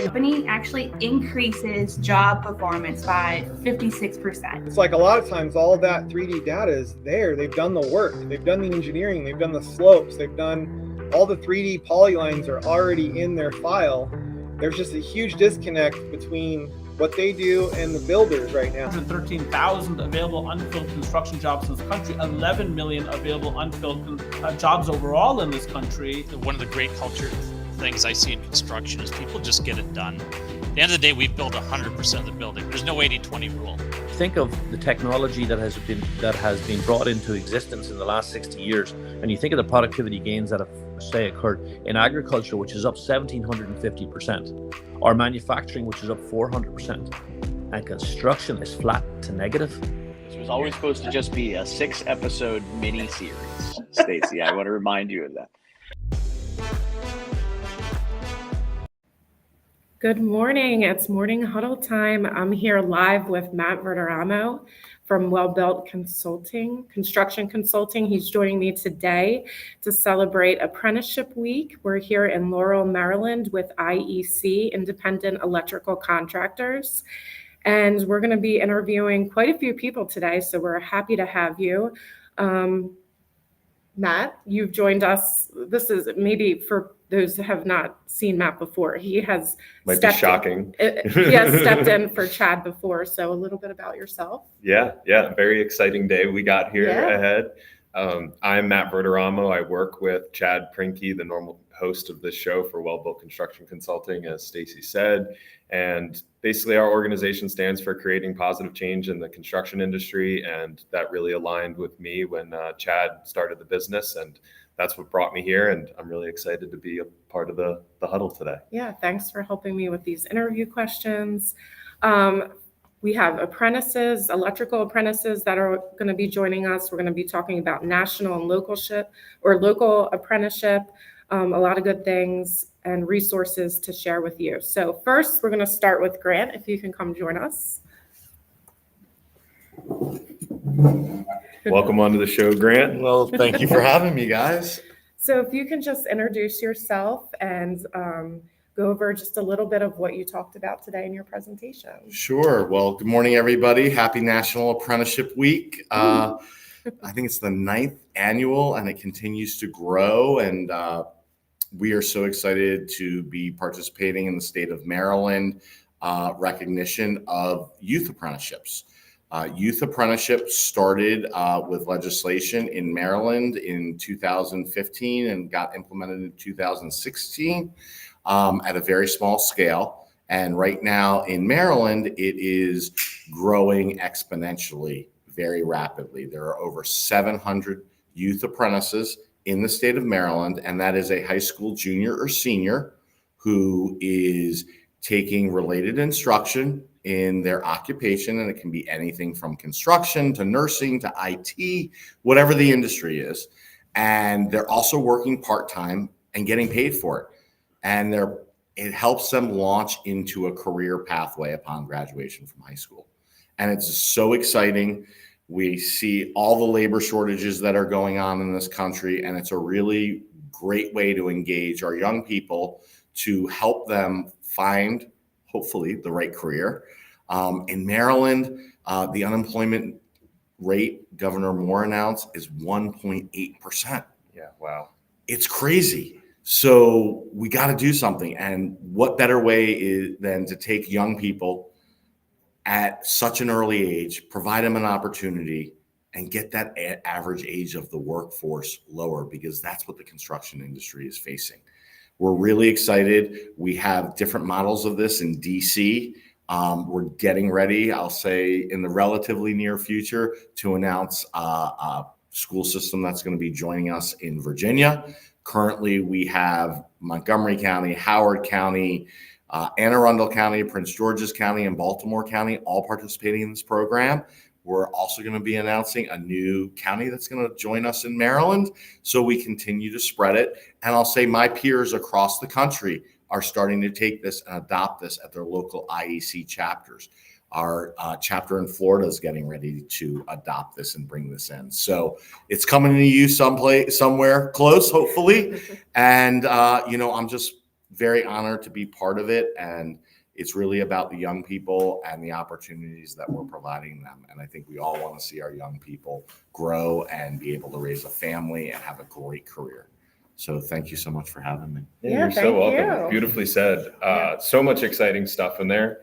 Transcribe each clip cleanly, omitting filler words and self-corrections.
Company actually increases job performance by 56%. It's like a lot of times all of that 3D data is there. They've done the work, they've done the engineering, they've done the slopes, they've done all the 3D polylines are already in their file. There's just a huge disconnect between what they do and the builders right now. 113,000 available unfilled construction jobs in this country, 11 million available unfilled jobs overall in this country. One of the great culture things I see in construction is people just get it done. At the end of the day, we've built 100% of the building. There's no 80-20 rule. Think of the technology that has been brought into existence in the last 60 years, and you think of the productivity gains that have, say, occurred in agriculture, which is up 1,750%, or manufacturing, which is up 400%, and construction is flat to negative. This was always supposed to just be a 6-episode mini-series, Stacy. I want to remind you of that. Good morning. It's morning huddle time. I'm here live with Matt Verderamo from Well-Built Construction Consulting. He's joining me today to celebrate Apprenticeship Week. We're here in Laurel, Maryland with IEC, Independent Electrical Contractors. And we're going to be interviewing quite a few people today, so we're happy to have you. Matt, you've joined us. This is maybe for those who have not seen Matt before. He has might be shocking. He has stepped in for Chad before. So a little bit about yourself. Yeah. Very exciting day we got here ahead. I'm Matt Verderamo. I work with Chad Prinke, the normal host of this show for Well-Built Construction Consulting, as Stacy said. And basically our organization stands for creating positive change in the construction industry. And that really aligned with me when Chad started the business. And that's what brought me here. And I'm really excited to be a part of the huddle today. Yeah, thanks for helping me with these interview questions. We have apprentices, electrical apprentices that are going to be joining us. We're going to be talking about national and local apprenticeship, a lot of good things and resources to share with you. So first, we're going to start with Grant, if you can come join us. Welcome onto the show, Grant. Well, thank you for having me, guys. So if you can just introduce yourself and go over just a little bit of what you talked about today in your presentation. Sure. Well, good morning, everybody. Happy National Apprenticeship Week. I think it's the 9th annual, and it continues to grow. And we are so excited to be participating in the state of Maryland recognition of youth apprenticeships. Youth apprenticeship started with legislation in Maryland in 2015 and got implemented in 2016 at a very small scale. And right now in Maryland, it is growing exponentially, very rapidly. There are over 700 youth apprentices in the state of Maryland, and that is a high school junior or senior who is taking related instruction in their occupation, and it can be anything from construction to nursing to IT, whatever the industry is. And they're also working part-time and getting paid for it. And it helps them launch into a career pathway upon graduation from high school. And it's so exciting. We see all the labor shortages that are going on in this country, and it's a really great way to engage our young people to help them find, hopefully, the right career. In Maryland, the unemployment rate, Governor Moore announced, is 1.8%. Yeah, wow. It's crazy. So we got to do something. And what better way than to take young people at such an early age, provide them an opportunity, and get that average age of the workforce lower, because that's what the construction industry is facing. We're really excited. We have different models of this in DC. We're getting ready, I'll say, in the relatively near future to announce a school system that's going to be joining us in Virginia. Currently, we have Montgomery County, Howard County, Anne Arundel County, Prince George's County, and Baltimore County all participating in this program. We're also going to be announcing a new county that's going to join us in Maryland, so we continue to spread it. And I'll say my peers across the country are starting to take this and adopt this at their local IEC chapters. Our chapter in Florida is getting ready to adopt this and bring this in. So it's coming to you somewhere close, hopefully. And, I'm just very honored to be part of it. And it's really about the young people and the opportunities that we're providing them. And I think we all want to see our young people grow and be able to raise a family and have a great career. So thank you so much for having me. Yeah, you're so thank welcome. you. Beautifully said. So much exciting stuff in there.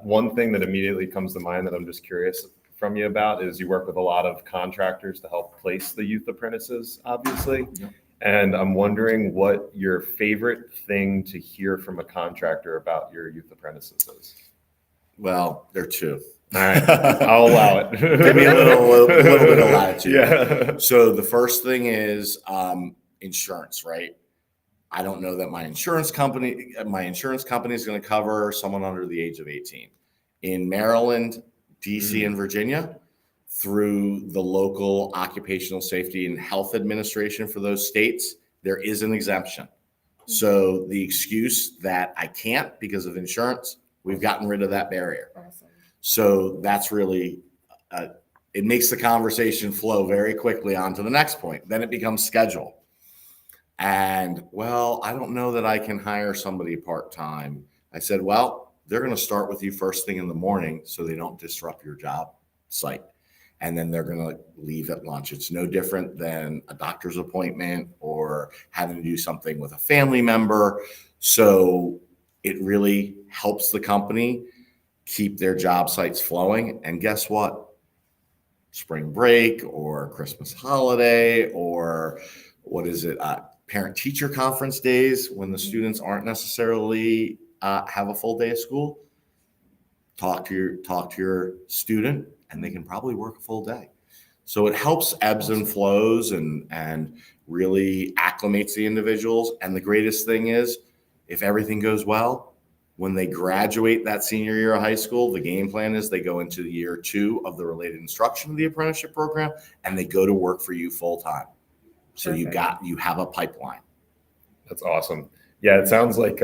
One thing that immediately comes to mind that I'm just curious from you about is you work with a lot of contractors to help place the youth apprentices, obviously. Yep. And I'm wondering what your favorite thing to hear from a contractor about your youth apprentices is. Well, there are two. All right, I'll allow it. Give me a little bit of latitude. Yeah. So the first thing is insurance, right? I don't know that my insurance company is going to cover someone under the age of 18. In Maryland, DC, and Virginia, through the local occupational safety and health administration for those states, there is an exemption. So the excuse that I can't because of insurance, we've gotten rid of that barrier. Awesome. So that's really, it makes the conversation flow very quickly on to the next point. Then it becomes schedule. And, well, I don't know that I can hire somebody part-time. I said, well, they're going to start with you first thing in the morning so they don't disrupt your job site. And then they're going to leave at lunch. It's no different than a doctor's appointment or having to do something with a family member. So it really helps the company keep their job sites flowing. And guess what? Spring break or Christmas holiday or parent-teacher conference days when the students aren't necessarily have a full day of school. Talk to your student, and they can probably work a full day. So it helps ebbs and flows and really acclimates the individuals. And the greatest thing is, if everything goes well, when they graduate that senior year of high school, the game plan is they go into year 2 of the related instruction of the apprenticeship program, and they go to work for you full time. So Perfect. you have a pipeline. That's awesome. Yeah, it sounds like,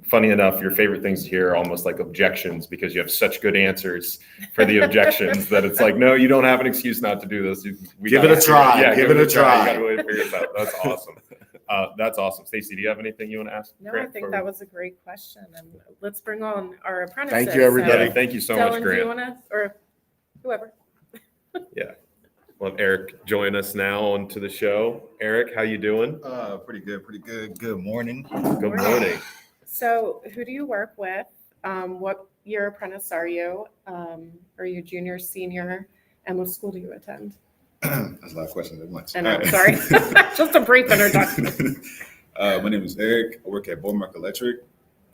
funny enough, your favorite things to hear are almost like objections because you have such good answers for the objections that it's like, no, you don't have an excuse not to do this. Give it a try. Yeah, give it a try. You got to really figure this out. That's awesome. That's awesome. Stacey, do you have anything you want to ask? No, Grant, I think before that we- was a great question. And let's bring on our apprentices. Thank you, everybody. Yeah, thank you so Dylan, much, do you Grant. want to, or whoever? We'll have Eric join us now onto the show. Eric, how you doing? Pretty good. Good morning. Good morning. So who do you work with? What year apprentice are you? Are you junior, senior? And what school do you attend? That's a lot of questions at once. And All I'm right. sorry, just a brief introduction. My name is Eric. I work at Beaumark Electric.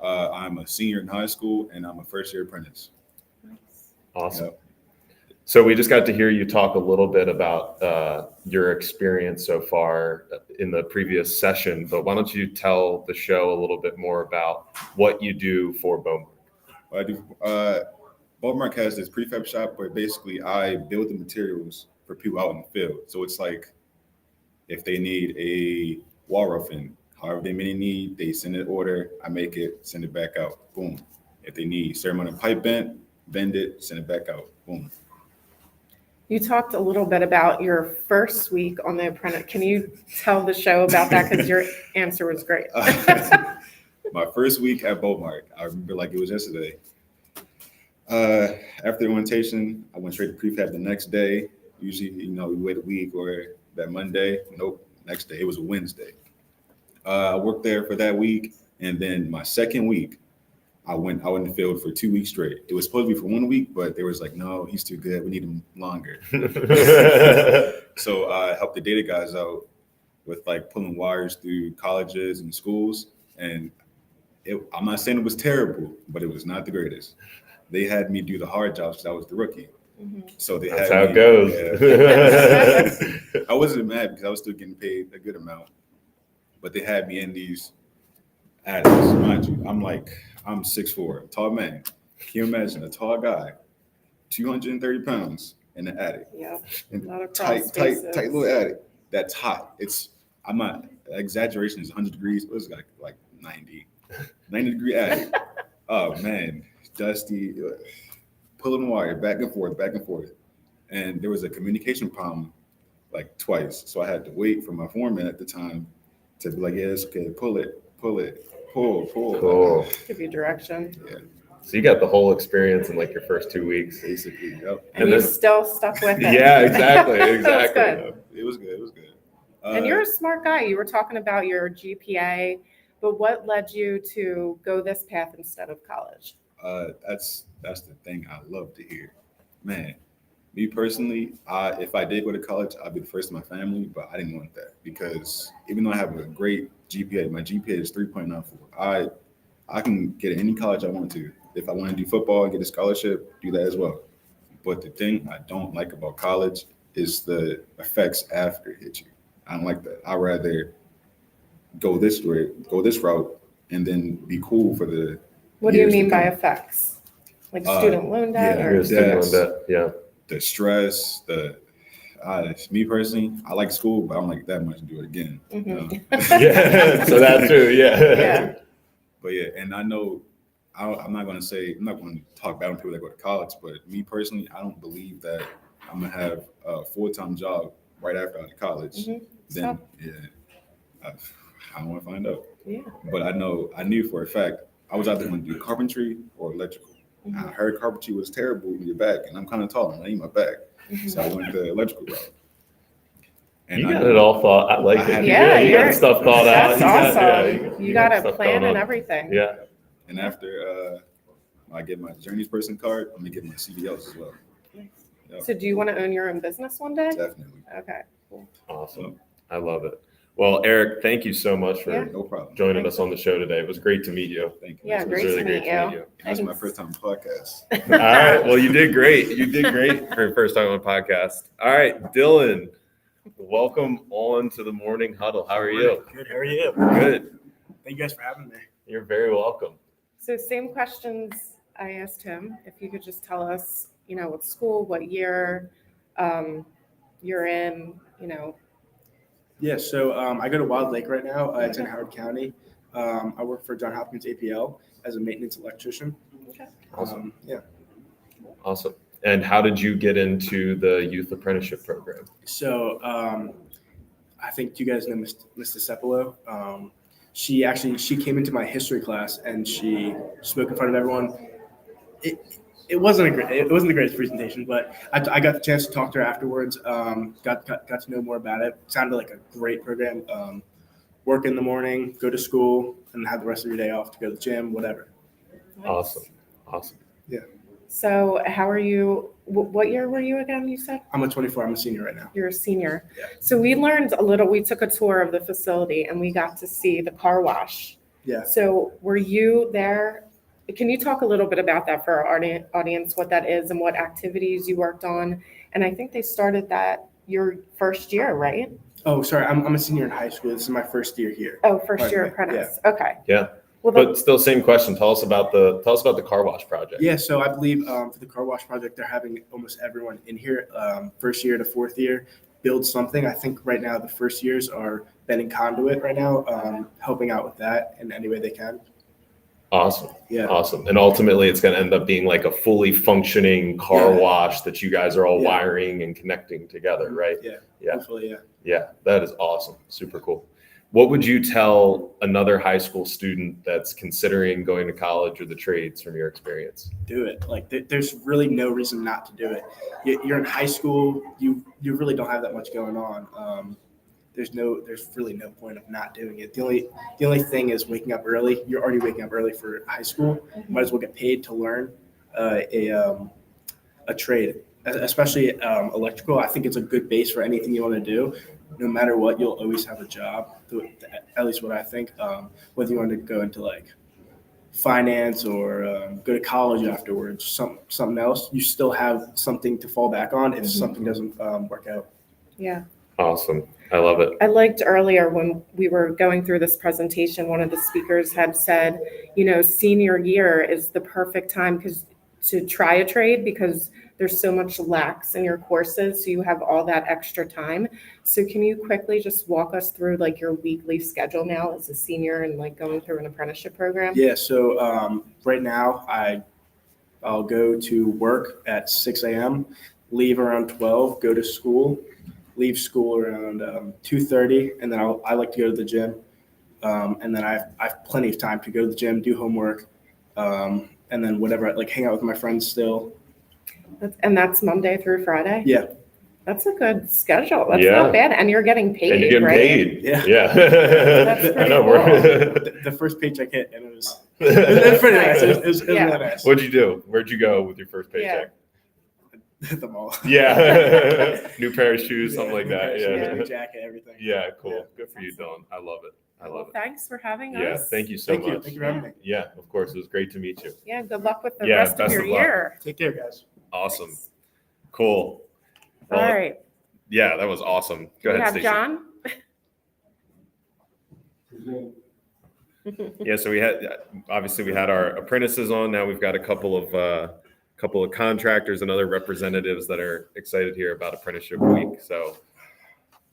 I'm a senior in high school, and I'm a first-year apprentice. Awesome. Yep. So we just got to hear you talk a little bit about your experience so far in the previous session, but why don't you tell the show a little bit more about what you do for Beaumark? What I do, Beaumark has this prefab shop where basically I build the materials for people out in the field. So it's like if they need a wall roofing, however they may need, they send an order, I make it, send it back out, boom. If they need ceramic pipe bend it, send it back out, boom. You talked a little bit about your first week on the apprentice. Can you tell the show about that? Because your answer was great. My first week at Beaumark, I remember like it was yesterday. After the orientation, I went straight to prefab the next day. Usually, we wait a week or that Monday. Nope, next day. It was a Wednesday. I worked there for that week. And then my second week, I went out in the field for 2 weeks straight. It was supposed to be for 1 week, but they was like, no, he's too good. We need him longer. So I helped the data guys out with like pulling wires through colleges and schools. And I'm not saying it was terrible, but it was not the greatest. They had me do the hard jobs because I was the rookie. Mm-hmm. So That's how it goes. Yeah. I wasn't mad because I was still getting paid a good amount, but they had me in these attics. Mind you, I'm 6'4", tall man. Can you imagine a tall guy, 230 pounds in the attic? Yeah, In not a tight little attic. That's hot. I'm not, exaggeration is 100 degrees. It was like 90 degree attic. Oh man, dusty, pulling wire back and forth. And there was a communication problem like twice. So I had to wait for my foreman at the time to be like, yeah, it's okay, pull it. Cool. Give you direction. Yeah, So you got the whole experience in like your first 2 weeks. basically. Yep. And you still stuck with it. Yeah, exactly. That's Exactly. good. It was good. It was good. And you're a smart guy. You were talking about your GPA, but what led you to go this path instead of college? That's the thing I love to hear, man. Me personally, if I did go to college, I'd be the first in my family, but I didn't want that because even though I have a great GPA, my GPA is 3.94. I can get in any college I want to. If I want to do football and get a scholarship, do that as well. But the thing I don't like about college is the effects after it hit you. I don't like that. I'd rather go this way, go this route, and then be cool for the. What do you mean by effects? Like student loan debt yeah, or Student loan debt. Yeah. The stress, me personally, I like school, but I don't like that much to do it again. Mhm. You know? Yeah. So that too. Yeah. But yeah, and I know I'm not going to talk bad on people that go to college, but me personally, I don't believe that I'm going to have a full-time job right after out of college. Mhm. Then, I don't want to find out. Yeah. But I knew for a fact I was either going to do carpentry or electrical. Mhm. I heard carpentry was terrible in your back, and I'm kind of tall and I need my back. Mhm. So I went the electrical route. And You got it all thought. I like it. Yeah, you got stuff thought out. That's You awesome. You got a stuff plan going and on. everything. Yeah. And after I get my Journeys person card, I'm gonna get my CDLs as well. Yep. So do you want to own your own business one day? Definitely. Okay. Cool. Awesome. I love it. Well, Eric, thank you so much for No problem. joining us on the show today. It was great to meet you. Thank you. Yeah, It was great really to great meet to meet you. you. This is my first time on podcast. All right. Well, you did great. You did great for your first time on a podcast. All right, Dylan, welcome on to the Morning Huddle. How are you? Good. How are you? Good. Thank you guys for having me. You're very welcome. So same questions I asked him. If you could just tell us, what school, what year you're in, Yeah. So I go to Wild Lake right now. It's in Howard County. I work for John Hopkins APL as a maintenance electrician. Okay. Awesome. Yeah. Awesome. And how did you get into the youth apprenticeship program? So I think you guys know Mr. Cepolo. She came into my history class and she spoke in front of everyone. It wasn't the greatest presentation, but I got the chance to talk to her afterwards. Got to know more about it. Sounded like a great program. Work in the morning, go to school, and have the rest of your day off to go to the gym, whatever. Awesome. Yeah. So how are you? What year were you again, you said? I'm a 24. I'm a senior right now. You're a senior. Yeah. So we learned a little, we took a tour of the facility and we got to see the car wash. Yeah. So were you there? Can you talk a little bit about that for our audience, what that is and what activities you worked on? And I think they started that your first year, right? Oh, sorry. I'm a senior in high school. This is my first year here. Oh, first year Yeah. apprentice. Okay. Yeah. Well, But still, same question. Tell us about the car wash project. Yeah, so I believe for the car wash project, they're having almost everyone in here, first year to fourth year, build something. I think right now the first years are bending conduit right now, helping out with that in any way they can. Awesome. Yeah. Awesome. And ultimately, it's going to end up being like a fully functioning car wash that you guys are all Yeah. wiring and connecting together, right? Yeah. Yeah. Hopefully, yeah. Yeah, that is awesome. Super cool. What would you tell another high school student that's considering going to college or the trades from your experience? Do it. Like there's really no reason not to do it. You're in high school. You really don't have that much going on. There's really no point of not doing it. The only thing is waking up early. You're already waking up early for high school. Might as well get paid to learn a trade, especially electrical. I think it's a good base for anything you want to do. No matter what, you'll always have a job. At least what I think. Whether you want to go into like finance or go to college afterwards, something else, you still have something to fall back on if something doesn't work out. Yeah. Awesome. I love it. I liked earlier when we were going through this presentation, one of the speakers had said, senior year is the perfect time to try a trade because there's so much lax in your courses. So you have all that extra time. So can you quickly just walk us through like your weekly schedule now as a senior and like going through an apprenticeship program? Yeah. So right now I'll go to work at 6 a.m., leave around 12, go to school, leave school around 2:30, and then I like to go to the gym. And then I have plenty of time to go to the gym, do homework, and then whatever, like hang out with my friends still. That's Monday through Friday? Yeah. That's a good schedule. That's Yeah. not bad. And you're getting paid, And you're getting right? paid. Yeah. Yeah. That's I pretty know. The first paycheck hit, and it was pretty nice. It was Yeah. really nice. What'd you do? Where'd you go with your first paycheck? The mall. Yeah. New pair of shoes, something like New pair that. of shoes, Yeah. new jacket, everything. Yeah, cool. Yeah. Good for you, Dylan. I love it. I love it. Thanks for having Yeah, us. thank you so Thank you. much. Thank you for having me. Yeah, of course. It was great to meet you. Yeah, good luck with the Yeah, rest of best your of luck. year. Take care, guys. Awesome. Thanks. Cool. All Well, right. Yeah, that was awesome. Go We ahead, have Stacey. John. Yeah, so we had obviously we had our apprentices on. Now we've got a couple of contractors and other representatives that are excited here about Apprenticeship Week. So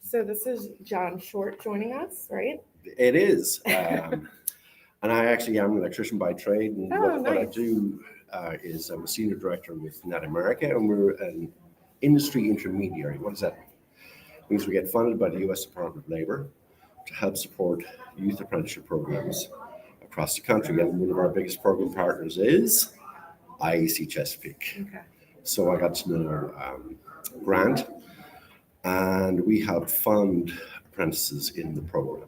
So this is John Short joining us, right? It is. And I actually am an electrician by trade. And Oh, what I nice. do is I'm a senior director with Net America, and we're an industry intermediary. What does that mean? It means we get funded by the U.S. Department of Labor to help support youth apprenticeship programs across the country. And one of our biggest program partners is IEC Chesapeake. Okay. So I got to know grant, and we help fund apprentices in the program.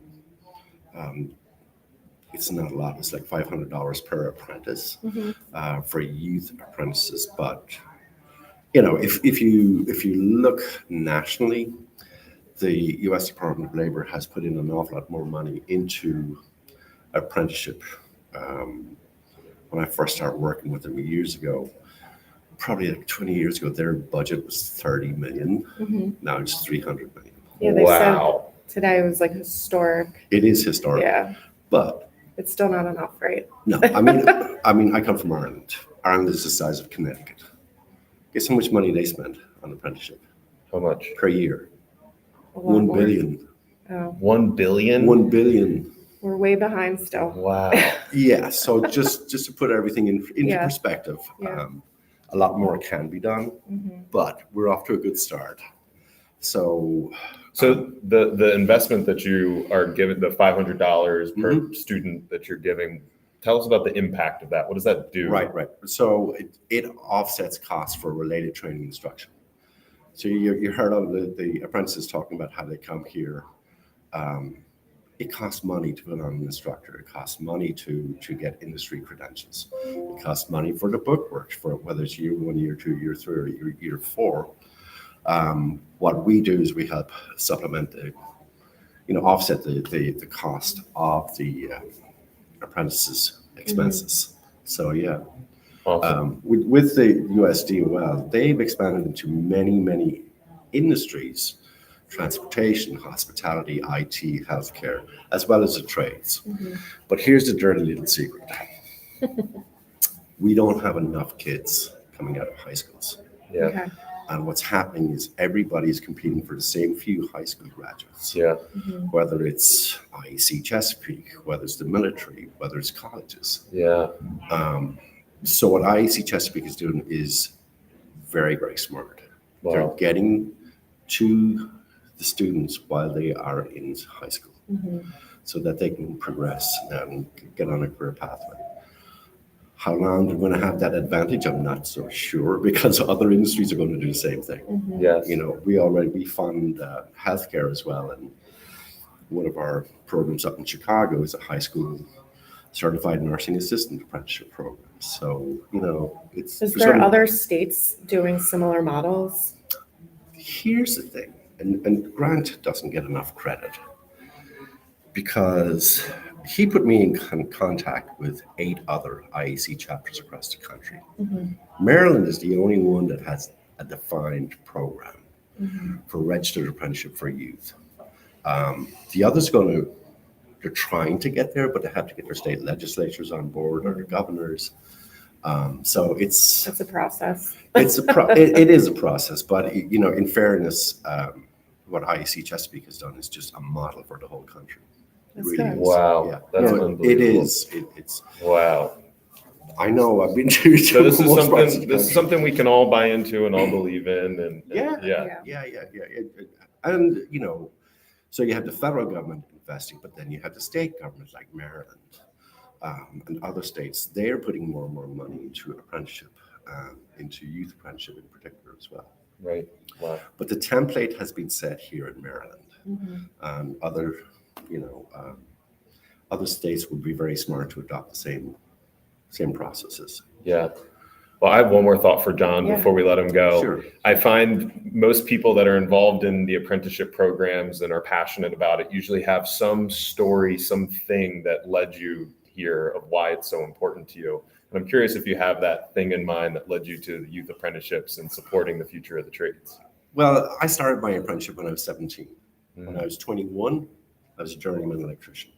It's not a lot. It's like $500 per apprentice for youth apprentices. But you know, if you look nationally, the U.S. Department of Labor has put in an awful lot more money into apprenticeship. When I first started working with them years ago, probably like 20 years ago, their budget was 30 million. Now it's 300 million. Yeah, they wow. said today was like historic. It is historic. Yeah. But It's still not enough, right? no, I mean, I come from Ireland. Ireland is the size of Connecticut. Guess how much money they spend on apprenticeship How much? per year? A lot 1 more. billion. Oh, 1 billion? 1 billion. we're way behind still. Wow. Yeah. So just to put everything into Yeah. perspective, Yeah. a lot more can be done, Mhm. but we're off to a good start. So So the investment that you are giving, the $500 per student that you're giving, tell us about the impact of that. What does that do? right. So it offsets costs for related training instruction. So you heard of the apprentices talking about how they come here. It costs money to put on an instructor. It costs money to get industry credentials. It costs money for the bookwork, for whether it's year 1, year 2, year 3, or year 4. What we do is we help supplement offset the cost of the apprentices' expenses. So yeah. Awesome. With the USDOL, they've expanded into many industries: transportation, hospitality, IT, healthcare, as well as the trades. But here's the dirty little secret. We don't have enough kids coming out of high schools. Yeah. Okay. And what's happening is everybody's competing for the same few high school graduates. Yeah. Whether it's IEC Chesapeake, whether it's the military, whether it's colleges. Yeah. So what IEC Chesapeake is doing is very, very smart. They're Wow. getting to the students while they are in high school so that they can progress and get on a career pathway. How long they're going to have that advantage, I'm not so sure, because other industries are going to do the same thing. Yes. You know, we fund healthcare as well, and one of our programs up in Chicago is a high school certified nursing assistant apprenticeship program. So, you know, it's. Is for there some- other states doing similar models? Here's the thing, and Grant doesn't get enough credit because he put me in contact with 8 other IEC chapters across the country. Maryland is the only one that has a defined program for registered apprenticeship for youth. The others they're trying to get there, but they have to get their state legislatures on board or their governors. So it's a process. It is a process, but you know, in fairness, what IEC Chesapeake has done is just a model for the whole country. That's It really good. is. Wow. Yeah. That's No, unbelievable. it is. It's. Wow. I know. I've been to. So this is most parts of something. the This is country. something we can all buy into and all believe in. And Yeah. yeah. Yeah. And you know, so you have the federal government investing, but then you have the state government like Maryland and other states. They're putting more and more money into apprenticeship, into youth apprenticeship in particular as well. Right. Wow. But the template has been set here in Maryland. Other, other states would be very smart to adopt the same processes. Yeah. Well, I have one more thought for John before we let him go. Sure. I find most people that are involved in the apprenticeship programs and are passionate about it usually have some story, something that led you here of why it's so important to you. And I'm curious if you have that thing in mind that led you to the youth apprenticeships and supporting the future of the trades. Well, I started my apprenticeship when I was 17. When I was 21, I was a journeyman electrician.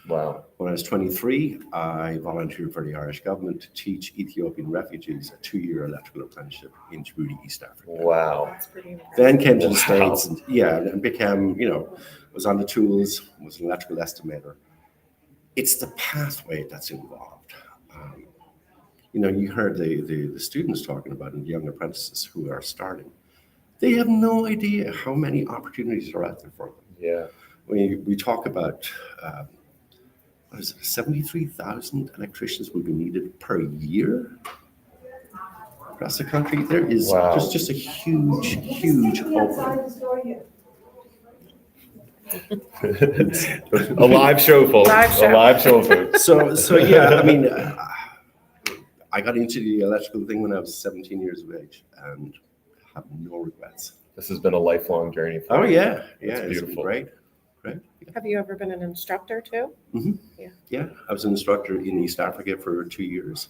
Wow. When I was 23, I volunteered for the Irish government to teach Ethiopian refugees a 2-year electrical apprenticeship in Djibouti, East Africa. Wow. That's pretty impressive. Then came to the States and became, was on the tools, was an electrical estimator. It's the pathway that's involved. You heard the students talking about and the young apprentices who are starting. They have no idea how many opportunities are out there for them. Yeah. We talk about 73,000 electricians will be needed per year across the country. There is just a huge opening. A live show, folks. A live show, folks. So yeah, I mean, I got into the electrical thing when I was 17 years of age and have no regrets. This has been a lifelong journey for you. Yeah, it's it's beautiful. great. Have you ever been an instructor too? Yeah, I was an instructor in East Africa for 2 years,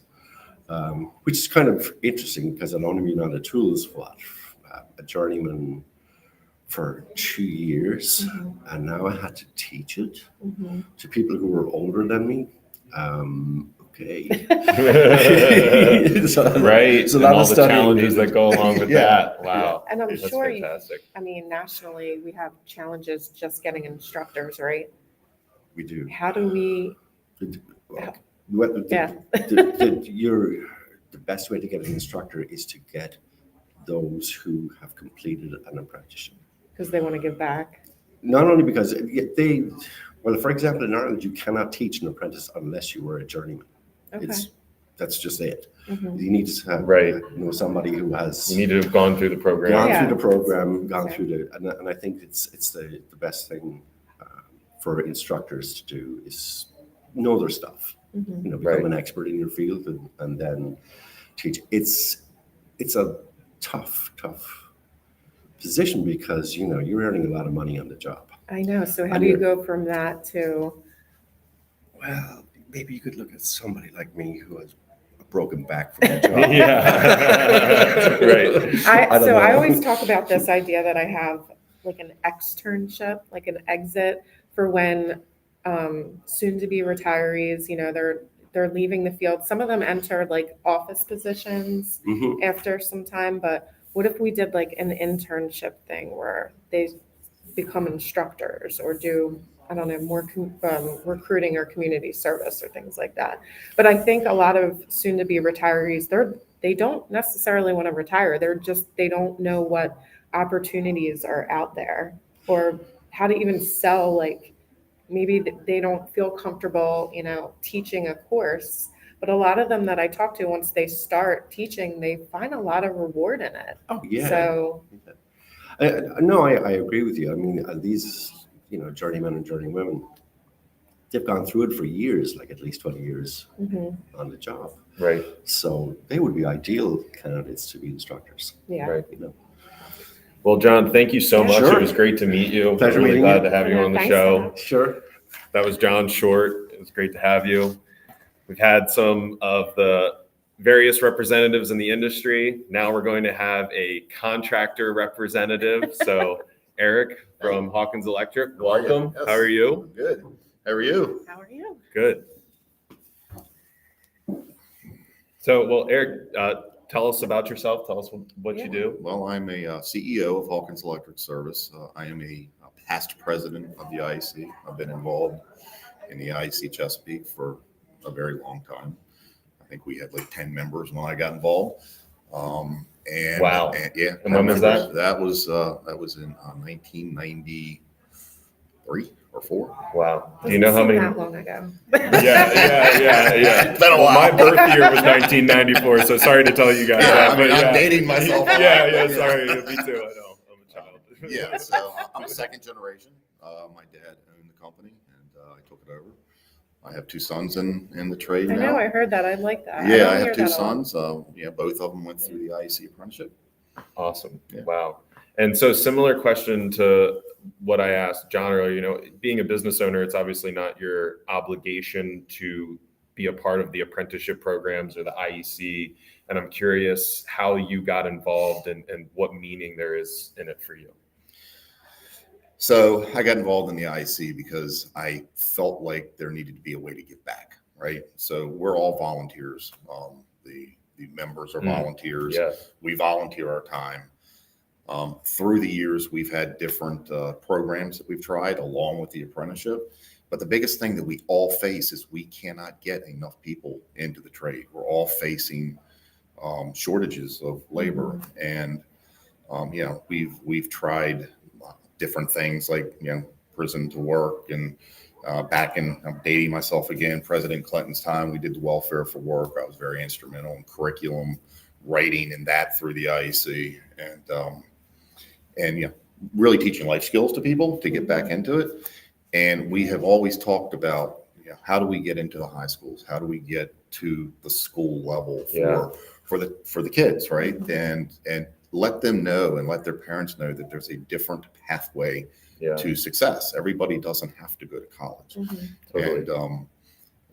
which is kind of interesting because I'd only been on the tools a journeyman for 2 years, and now I had to teach it to people who were older than me. Okay. Right. So and all the challenges that go along with that. Wow. And I'm That's sure, fantastic. nationally, we have challenges just getting instructors, right? We do. How do we? The best way to get an instructor is to get those who have completed an apprenticeship. Because they want to give back. Not only because for example, in Ireland, you cannot teach an apprentice unless you were a journeyman. Okay. That's just it. You need to have somebody who has. You need to have gone through the program. And I think it's the best thing for instructors to do is know their stuff. Become an expert in your field and then teach. It's a tough position because you're earning a lot of money on the job. I know. So how do you go from that to? Well, maybe you could look at somebody like me who has a broken back from the job. Right. I always talk about this idea that I have like an externship, like an exit for when soon-to-be retirees, they're leaving the field. Some of them enter like office positions after some time, but what if we did like an internship thing where they become instructors or do, I don't know, more recruiting or community service or things like that. But I think a lot of soon-to-be retirees, they don't necessarily want to retire. They don't know what opportunities are out there or how to even sell. Like maybe they don't feel comfortable, teaching a course. But a lot of them that I talk to, once they start teaching, they find a lot of reward in it. Oh yeah. So. No, I agree with you. I mean, these, journeymen and journeywomen, they've gone through it for years, like at least 20 years on the job. Right. So they would be ideal candidates to be instructors. Yeah. Right. Well, John, thank you so much. Sure. It was great to meet you. Pleasure really meeting glad you. to have you on the Thanks show. so much. Sure. That was John Short. It was great to have you. We've had some of the various representatives in the industry. Now we're going to have a contractor representative. So Eric from Hawkins Electric, welcome. Yes. How are you? Good. How are you? How are you? Good. So, well, Eric, tell us about yourself. Tell us what you do. Well, I'm a CEO of Hawkins Electric Service. I am a past president of the IEC. I've been involved in the IEC Chesapeake for a very long time. I think we had like 10 members when I got involved. And wow. Yeah. And when was that? That was in 1993 or or 4. Wow. Do Doesn't you know how seem many? that long ago. Yeah. It's been a Well, my while. birth year was 1994, so sorry to tell you guys that. I'm dating myself. Yeah, sorry. Me too. I know. I'm a child. Yeah, so I'm a second generation. My dad owned the company, and I took it over. I have 2 sons in the trade I now. know, I heard that. I like that. Yeah, don't I hear have 2 that a lot. sons. Both of them went through the IEC apprenticeship. Awesome. Yeah. Wow. And so similar question to what I asked John earlier, being a business owner, it's obviously not your obligation to be a part of the apprenticeship programs or the IEC. And I'm curious how you got involved and what meaning there is in it for you. So I got involved in the IEC because I felt like there needed to be a way to give back, right? So we're all volunteers. The members are volunteers. Yeah. We volunteer our time. Through the years, we've had different programs that we've tried along with the apprenticeship. But the biggest thing that we all face is we cannot get enough people into the trade. We're all facing shortages of labor. And, we've tried different things like, prison to work. And I'm dating myself again, President Clinton's time, we did the welfare for work. I was very instrumental in curriculum writing and that through the IEC. And really teaching life skills to people to get back into it. And we have always talked about, how do we get into the high schools? How do we get to the school level for the kids, right? And let them know and let their parents know that there's a different pathway to success. Everybody doesn't have to go to college. Totally.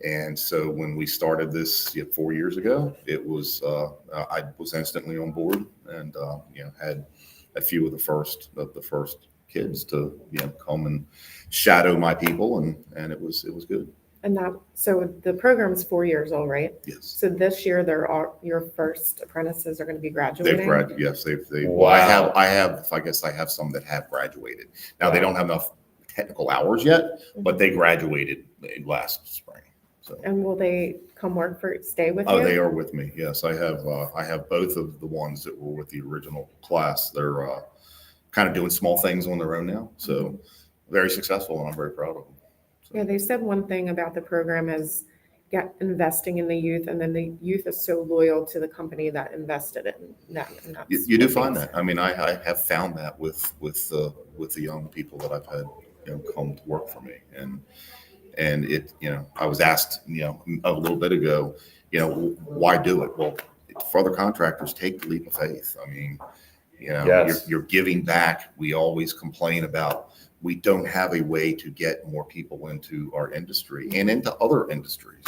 And so when we started this 4 years ago, it was I was instantly on board and had a few of the first kids to come and shadow my people, and it was good. And so the program's 4 years old, right? Yes. So this year, your first apprentices are going to be graduating. They've graduated. Yes, they've. Wow. Well, I have some that have graduated. Now they don't have enough technical hours yet, but they graduated last spring. So. And will they stay with you? Oh, they are with me. Yes, I have both of the ones that were with the original class. They're kind of doing small things on their own now. So very successful, and I'm very proud of them. So. Yeah, they said one thing about the program is investing in the youth, and then the youth is so loyal to the company that invested in them. And you do find that. I mean, I have found that with the young people that I've had come to work for me, and it I was asked a little bit ago, why do it? Well, for other contractors, take the leap of faith. I mean, Yes. you're giving back. We always complain about we don't have a way to get more people into our industry and into other industries.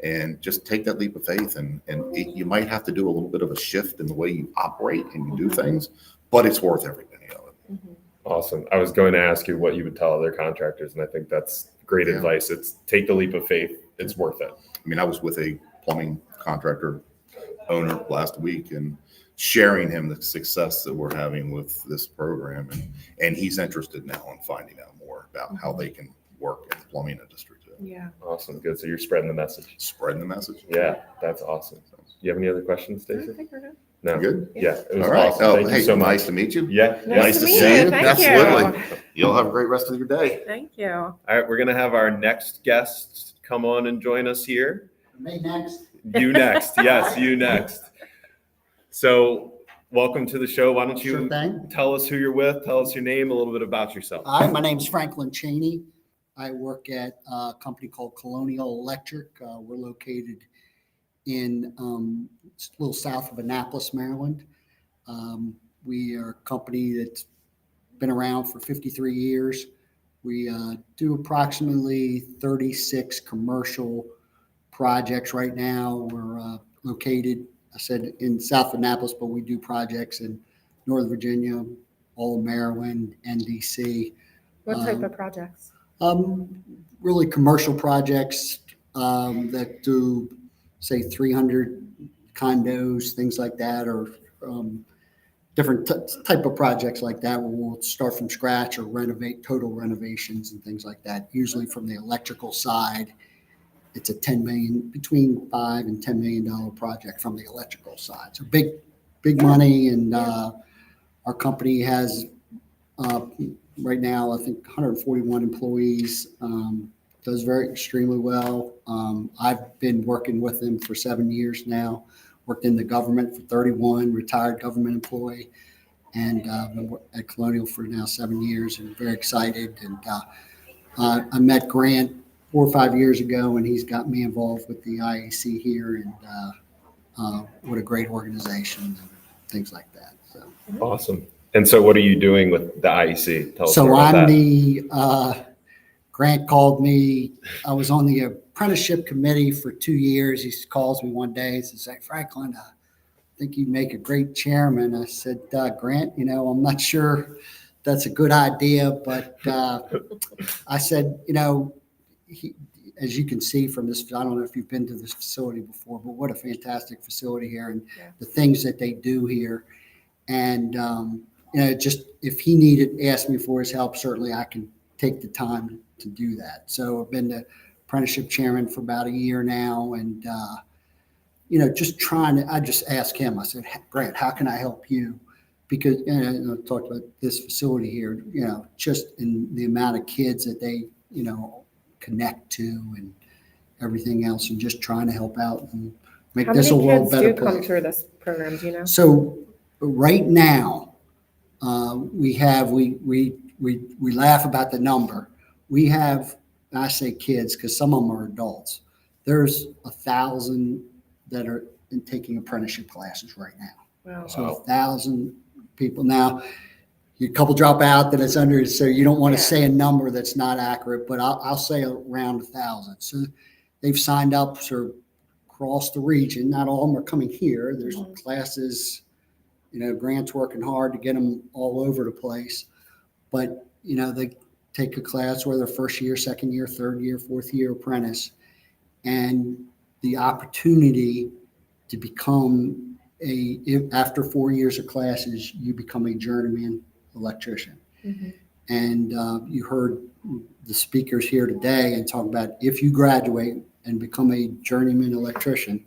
And just take that leap of faith, and you might have to do a little bit of a shift in the way you operate and you do things, but it's worth every penny of it. Awesome. I was going to ask you what you would tell other contractors, and I think that's great advice. It's take the leap of faith. It's worth it. I mean, I was with a plumbing contractor owner last week and sharing him the success that we're having with this program. And he's interested now in finding out more about how they can work in the plumbing industry too. Yeah. Awesome. Good. So you're spreading the message. Spreading the message. Yeah, that's awesome. You have any other questions, Stacey? I think we're good. No. Good? Yeah. It was All right. awesome. Oh, Thank hey, you so much. nice to meet you. Yeah. Nice to see meet you. you. Thank Absolutely. you. You'll have a great rest of your day. Thank you. All right. We're going to have our next guest come on and join us here. Me next. You next. Yes, you next. So welcome to the show. Why don't you tell us who you're with, tell us your name, a little bit about yourself. Hi, my name's Franklin Cheney. I work at a company called Colonial Electric. We're located in a little south of Annapolis, Maryland. We are a company that's been around for 53 years. We do approximately 36 commercial projects right now. We're located, I said, in south of Annapolis, but we do projects in Northern Virginia, all of Maryland, and DC. What type of projects? Really commercial projects that do, say, 300 condos, things like that, or different type of projects like that where we'll start from scratch or renovate, total renovations and things like that. Usually from the electrical side, it's a between $5 and $10 million project from the electrical side. So big money, and our company has right now, I think 141 employees, does very extremely well. I've been working with them for 7 years now, worked in the government for 31, retired government employee, and been at Colonial for now 7 years, and very excited. And I met Grant 4 or 5 years ago, and he's got me involved with the IEC here, and what a great organization and things like that. So. Awesome. And so what are you doing with the IEC? Tell us more So about I'm that. the, Grant called me. I was on the apprenticeship committee for 2 years. He calls me one day and says, "Hey, Franklin, I think you'd make a great chairman." I said, "Grant, I'm not sure that's a good idea, but I said, as you can see from this, I don't know if you've been to this facility before, but what a fantastic facility here, and the things that they do here. And, just if he asked me for his help, certainly I can take the time to do that. So I've been the apprenticeship chairman for about a year now, and, just I just asked him, I said, "Grant, how can I help you?" Because, I talked about this facility here, just in the amount of kids that they, connect to and everything else, and just trying to help out and make this a world better place. How many kids do come through this program, do you know? So right now, we laugh about the number. We have, I say kids because some of them are adults. There's 1,000 that are taking apprenticeship classes right now. Wow. So 1,000 people. Now, a couple drop out that it's under, so you don't want to say a number that's not accurate, but I'll say around 1,000. So they've signed up across the region. Not all of them are coming here. There's classes, Grant's working hard to get them all over the place. But, they take a class where they're first year, second year, third year, fourth year apprentice, and the opportunity to become after 4 years of classes, you become a journeyman electrician. Mm-hmm. And you heard the speakers here today and talk about if you graduate and become a journeyman electrician,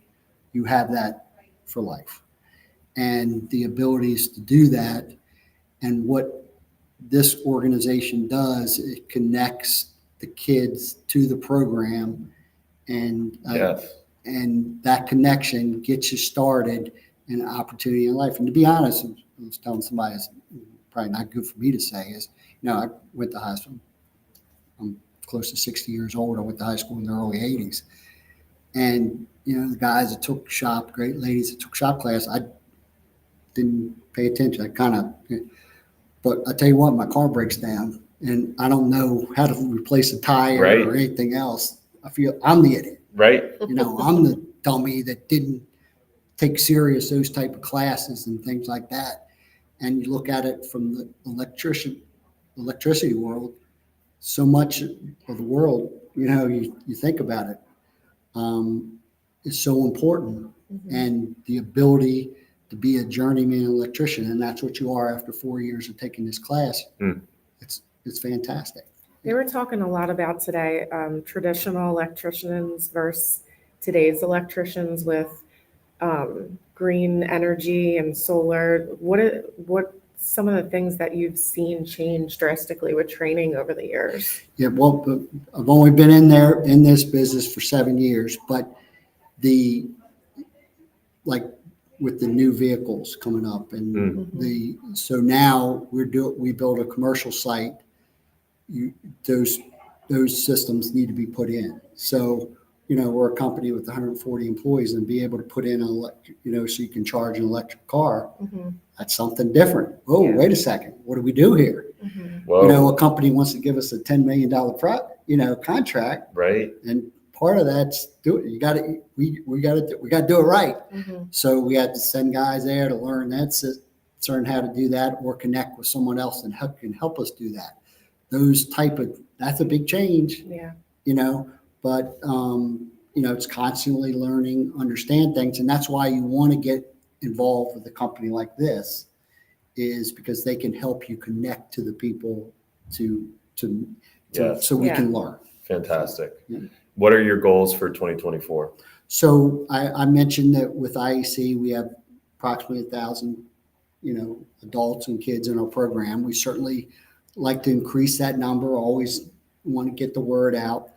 you have that for life. And the abilities to do that, and what this organization does, it connects the kids to the program, and and that connection gets you started in an opportunity in life. And to be honest, I was telling somebody, it's probably not good for me to say, is, I went to high school. I'm close to 60 years old. I went to high school in the early 80s. And, the guys that took shop, great ladies that took shop class, I didn't pay attention. But I tell you what, my car breaks down and I don't know how to replace a tire or anything else. I feel I'm the idiot. Right. I'm the dummy that didn't take serious those type of classes and things like that. And you look at it from the electricity world, so much of the world, you think about it, is so important. Mm-hmm. And the ability to be a journeyman electrician, and that's what you are after 4 years of taking this class. It's fantastic. They were talking a lot about today, traditional electricians versus today's electricians with green energy and solar. What some of the things that you've seen change drastically with training over the years? Yeah, well, I've only been in this business for 7 years, but with the new vehicles coming up, and so now we build a commercial site. Those systems need to be put in. So, we're a company with 140 employees, and be able to put in so you can charge an electric car. Mm-hmm. That's something different. Oh, wait a second. What do we do here? Mm-hmm. A company wants to give us a $10 million contract. Right. And part of that's we got to do it right. Mm-hmm. So we had to send guys there to learn learn how to do that, or connect with someone else and can help us do that. That's a big change. Yeah. But it's constantly learning, understand things, and that's why you want to get involved with a company like this, is because they can help you connect to the people so we can learn. Fantastic. Yeah. What are your goals for 2024? So I mentioned that with IEC, we have approximately 1,000 adults and kids in our program. We certainly like to increase that number, always want to get the word out.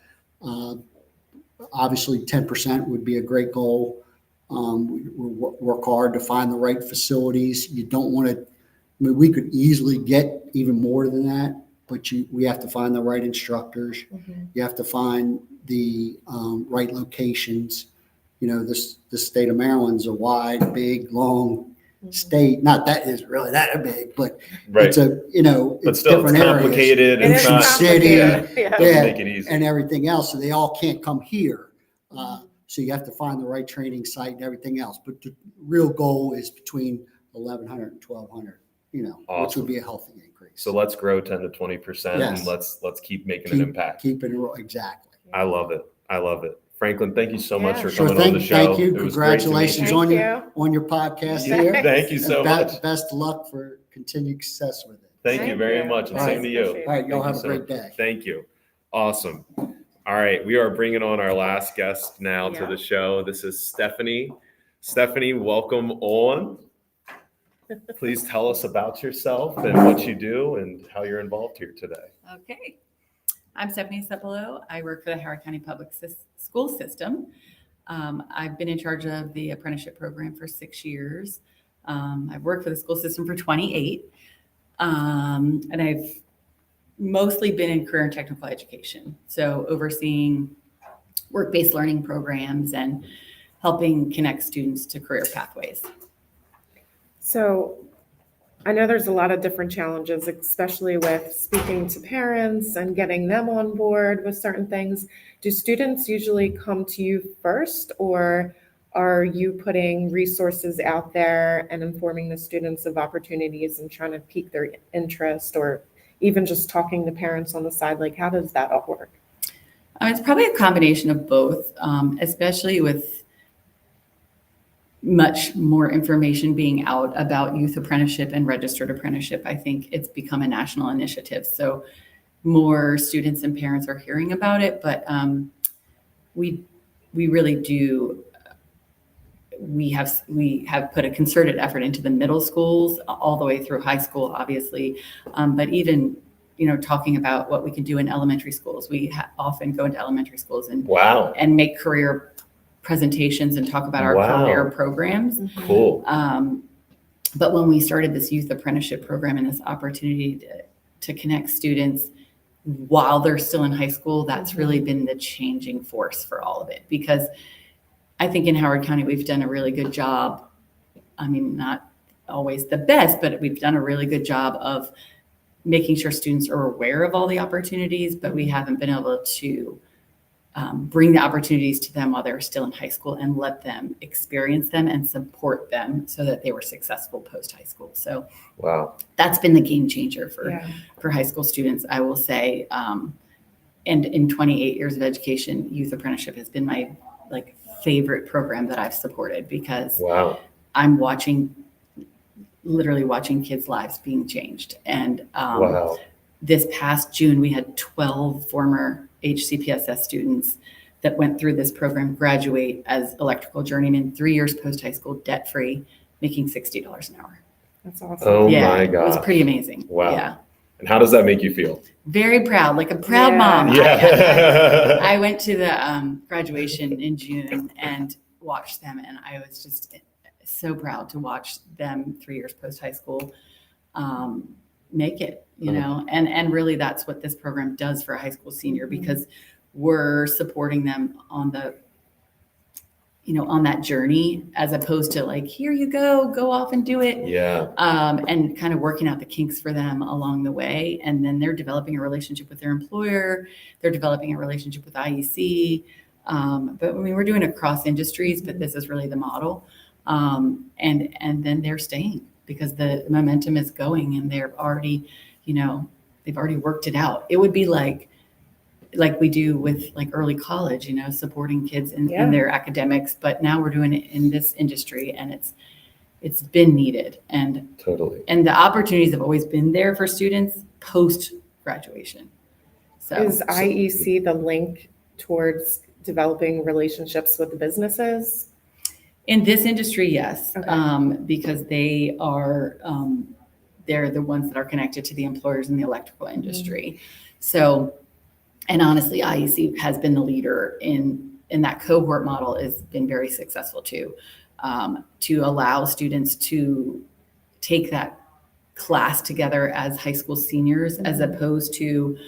Obviously 10% would be a great goal. We work hard to find the right facilities. You don't want to, we could easily get even more than that, but we have to find the right instructors. Mm-hmm. You have to find the right locations. The state of Maryland's a wide, big, long state. Not that is really that big, but it's but it's still, different it's complicated. areas. It's not City, doesn't make it easy. and everything else. So they all can't come here. So you have to find the right training site and everything else. But the real goal is between 1,100 and 1,200. Awesome. Which would be a healthy increase. So let's grow 10 to 20%, Yes. and let's keep making an impact. Keep it exactly. I love it. Franklin, thank you so much for Sure coming on the show. Thank you. It was great to meet Congratulations you. on your podcast Yeah, here. thank you so much. Best of luck for continued success with it. Thank you very much, and All same right. to you. All right, y'all Thank have you a so great much. day. Thank you. Awesome. All right, we are bringing on our last guest now to the show. This is Stephanie. Stephanie, welcome on. Please tell us about yourself and what you do and how you're involved here today. Okay. I'm Stephanie Cepolo. I work for the Howard County Public School System. I've been in charge of the apprenticeship program for 6 years. I've worked for the school system for 28. And I've mostly been in career and technical education. So overseeing work-based learning programs and helping connect students to career pathways. So I know there's a lot of different challenges, especially with speaking to parents and getting them on board with certain things. Do students usually come to you first, or are you putting resources out there and informing the students of opportunities and trying to pique their interest, or even just talking to parents on the side? Like, how does that all work? It's probably a combination of both, especially with much more information being out about youth apprenticeship and registered apprenticeship. I think it's become a national initiative. So more students and parents are hearing about it, but we really do. We have put a concerted effort into the middle schools all the way through high school, obviously, but even talking about what we can do in elementary schools. We often go into elementary schools and make career presentations and talk about our career programs. Cool. But when we started this youth apprenticeship program and this opportunity to connect students while they're still in high school, that's really been the changing force for all of it. Because I think in Howard County, we've done a really good job. I mean, not always the best, but we've done a really good job of making sure students are aware of all the opportunities, but we haven't been able to bring the opportunities to them while they're still in high school and let them experience them and support them so that they were successful post high school. So that's been the game changer for high school students, I will say. And in 28 years of education, youth apprenticeship has been my favorite program that I've supported, because I'm literally watching kids' lives being changed. And this past June, we had 12 former HCPSS students that went through this program graduate as electrical journeymen, 3 years post-high school, debt-free, making $60 an hour. That's awesome. Oh my God. It was pretty amazing. Wow. Yeah. And how does that make you feel? Very proud, like a proud mom. Yeah. I went to the graduation in June and watched them, and I was just so proud to watch them 3 years post-high school make it, and really that's what this program does for a high school senior, because we're supporting them on on that journey, as opposed to here you go off and do it. And kind of working out the kinks for them along the way. And then they're developing a relationship with their employer. They're developing a relationship with IEC. But we're doing it across industries, but this is really the model. And then they're staying because the momentum is going, and they're already, they've already worked it out. It would be like we do with early college, supporting kids in their academics, but now we're doing it in this industry, and it's been needed. And and the opportunities have always been there for students post graduation. So is IEC the link towards developing relationships with the businesses? In this industry, yes, Okay. because they are, they're the ones that are connected to the employers in the electrical industry. So, and honestly, IEC has been the leader in that cohort model has been very successful too, to allow students to take that class together as high school seniors, as opposed to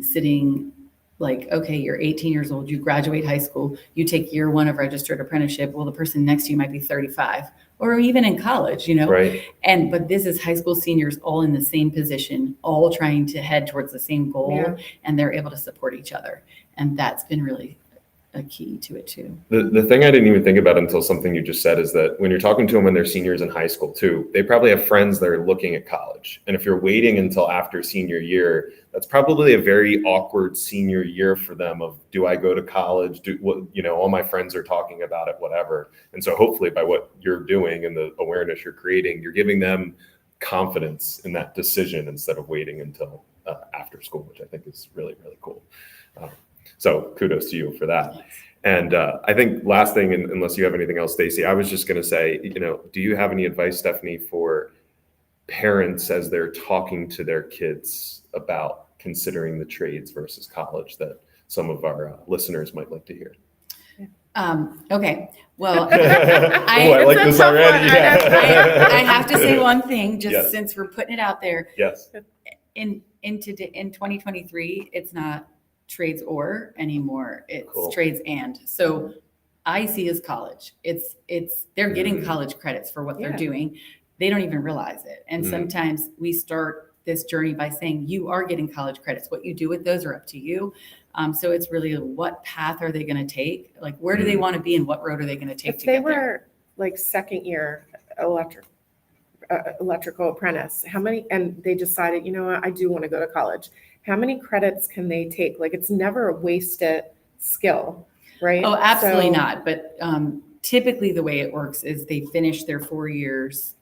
sitting like, okay, you're 18 years old, you graduate high school, you take year one of registered apprenticeship. Well, the person next to you might be 35 or even in college, you know? Right. But this is high school seniors all in the same position, all trying to head towards the same goal, Yeah. and they're able to support each other. And that's been really a key to it too. The thing I didn't even think about until something you just said is that when you're talking to them when they're seniors in high school too, they probably have friends that are looking at college. And if you're waiting until after senior year, that's probably a very awkward senior year for them of, do I go to college? Do what, you know, all my friends are talking about it, whatever. And so hopefully by what you're doing and the awareness you're creating, you're giving them confidence in that decision instead of waiting until after school, which I think is really, really cool. So kudos to you for that. And I think last thing, unless you have anything else, Stacy, I was just going to say, you know, do you have any advice, Stephanie, for parents as they're talking to their kids about considering the trades versus college that some of our listeners might like to hear? Okay. Well, I like this already. I have to say one thing, just since we're putting it out there. Yes. In 2023, it's not trades or anymore. It's trades and. So IEC is college. They're getting college credits for what they're doing. They don't even realize it. And sometimes we start this journey by saying you are getting college credits. What you do with those are up to you. So it's really what path are they going to take? Like where do they want to be and what road are they going to take? If they were like second year electrical apprentice, how many, and they decided, you know what, I do want to go to college. How many credits can they take? Like it's never a wasted skill, right? Oh, absolutely not. But typically the way it works is they finish their 4 years.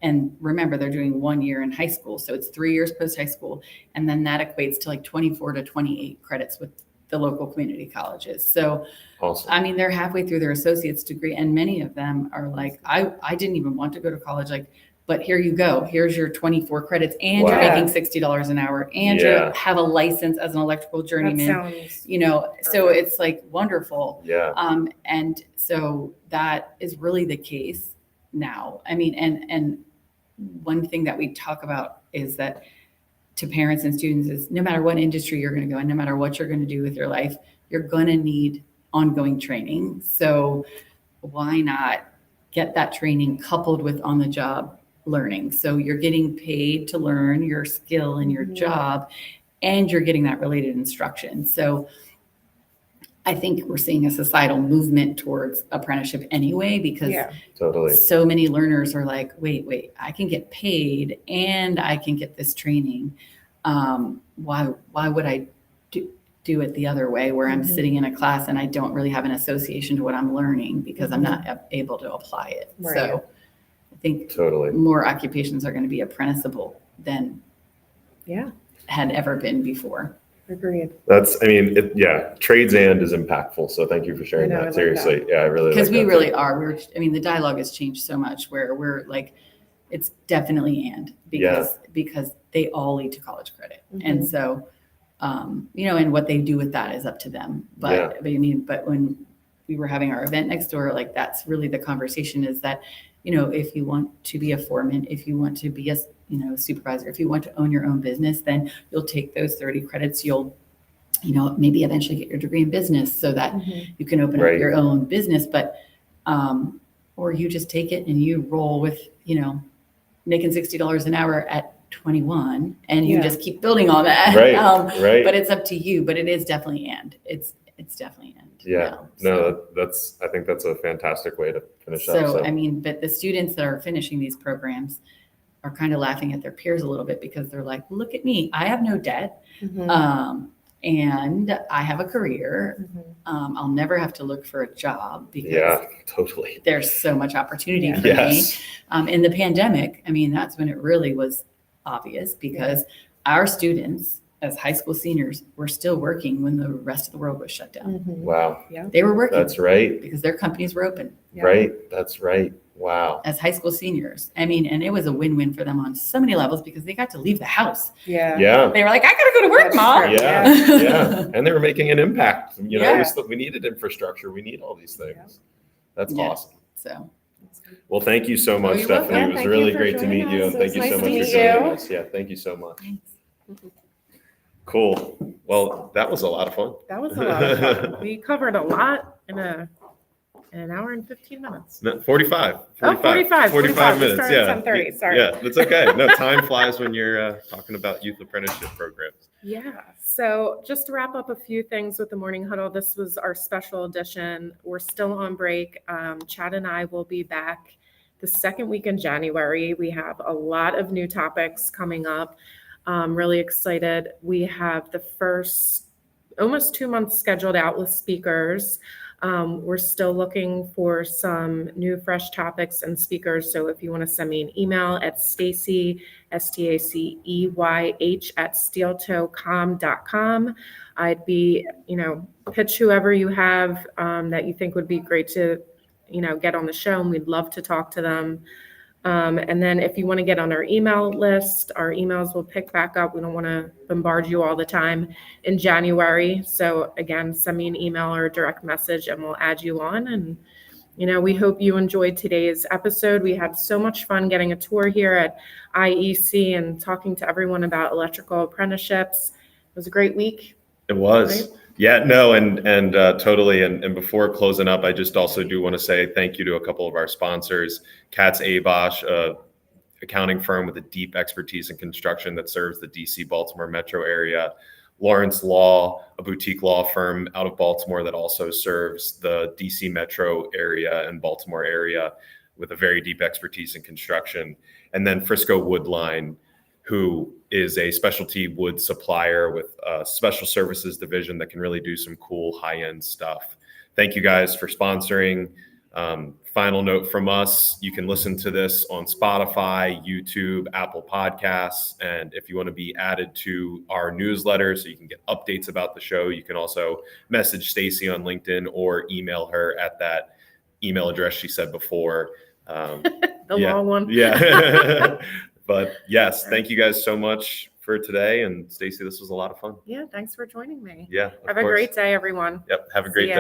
And remember, they're doing 1 year in high school. So it's 3 years post high school. And then that equates to like 24 to 28 credits with the local community colleges. So, awesome. I mean, they're halfway through their associate's degree. And many of them are like, I didn't even want to go to college. Like, but here you go. Here's your 24 credits and you're making $60 an hour and you have a license as an electrical journeyman, you know, so it's like wonderful. Yeah. And so that is really the case now. I mean, and one thing that we talk about is that to parents and students is no matter what industry you're going to go in, no matter what you're going to do with your life, you're going to need ongoing training. So why not get that training coupled with on the job learning? So you're getting paid to learn your skill and your job, and you're getting that related instruction. So I think we're seeing a societal movement towards apprenticeship anyway, because so many learners are like, wait, I can get paid and I can get this training. Why would I do it the other way where I'm sitting in a class and I don't really have an association to what I'm learning because I'm not able to apply it. Right. So I think more occupations are going to be apprenticeable than had ever been before. Agreed. Trades and is impactful. So thank you for sharing that. Seriously. Yeah, I really because we really are. The dialogue has changed so much where we're like, it's definitely and because they all lead to college credit. And so, and what they do with that is up to them. But but when we were having our event next door, like that's really the conversation is that, if you want to be a foreman, if you want to be a supervisor, if you want to own your own business, then you'll take those 30 credits. You'll, maybe eventually get your degree in business so that you can open up your own business. But, or you just take it and you roll with, making $60 an hour at 21 and you just keep building on that. But it's up to you, but it is definitely it's definitely end. I think that's a fantastic way to finish up. So, but the students that are finishing these programs are kind of laughing at their peers a little bit because they're like, look at me, I have no debt. And I have a career. I'll never have to look for a job because there's so much opportunity for me. In the pandemic, that's when it really was obvious because our students as high school seniors were still working when the rest of the world was shut down. Wow. Yeah. They were working. That's right. Because their companies were open. Yeah. Right. That's right. Wow. As high school seniors. I mean, and it was a win-win for them on so many levels because they got to leave the house. Yeah. Yeah. They were like, I gotta go to work, That's Mom. true. Yeah. Yeah. And they were making an impact. You know, Yeah. we needed infrastructure. We need all these things. Yeah. That's Yeah. awesome. So Well, thank you so much, you're Stephanie. welcome. It was Thank you really for great to meet joining you. us. And It thank was you so nice much to for meet joining you. us. Yeah. Thank you so much. thanks. Cool. Well, that was a lot of fun. That was a lot of fun. We covered a lot in an hour and 15 minutes. No, 45. Oh, 45 We minutes. started at Yeah. 10:30, sorry. Yeah, that's okay. No, time flies when you're talking about youth apprenticeship programs. Yeah. So just to wrap up a few things with the Morning Huddle, this was our special edition. We're still on break. Chad and I will be back the second week in January. We have a lot of new topics coming up. Really excited. We have the first almost 2 months scheduled out with speakers. We're still looking for some new, fresh topics and speakers. So if you want to send me an email at Stacey, STACEYH @steeltoecom.com. I'd be, pitch whoever you have that you think would be great to, get on the show, and we'd love to talk to them. And then if you want to get on our email list, our emails will pick back up. We don't want to bombard you all the time in January. So again, send me an email or a direct message and we'll add you on. And, we hope you enjoyed today's episode. We had so much fun getting a tour here at IEC and talking to everyone about electrical apprenticeships. It was a great week. It was. Right? Yeah, no, and totally. And before closing up, I just also do want to say thank you to a couple of our sponsors, Katz Abosh, accounting firm with a deep expertise in construction that serves the DC Baltimore metro area, Lawrence Law, a boutique law firm out of Baltimore that also serves the DC metro area and Baltimore area with a very deep expertise in construction, and then Frisco Woodline, who is a specialty wood supplier with a special services division that can really do some cool high-end stuff. Thank you guys for sponsoring. Final note from us, you can listen to this on Spotify, YouTube, Apple Podcasts. And if you want to be added to our newsletter so you can get updates about the show, you can also message Stacey on LinkedIn or email her at that email address she said before. Long one. Yeah. But yes, thank you guys so much for today. And Stacey, this was a lot of fun. Yeah. Thanks for joining me. Yeah. Have a great day, everyone. Yep. Have a great day.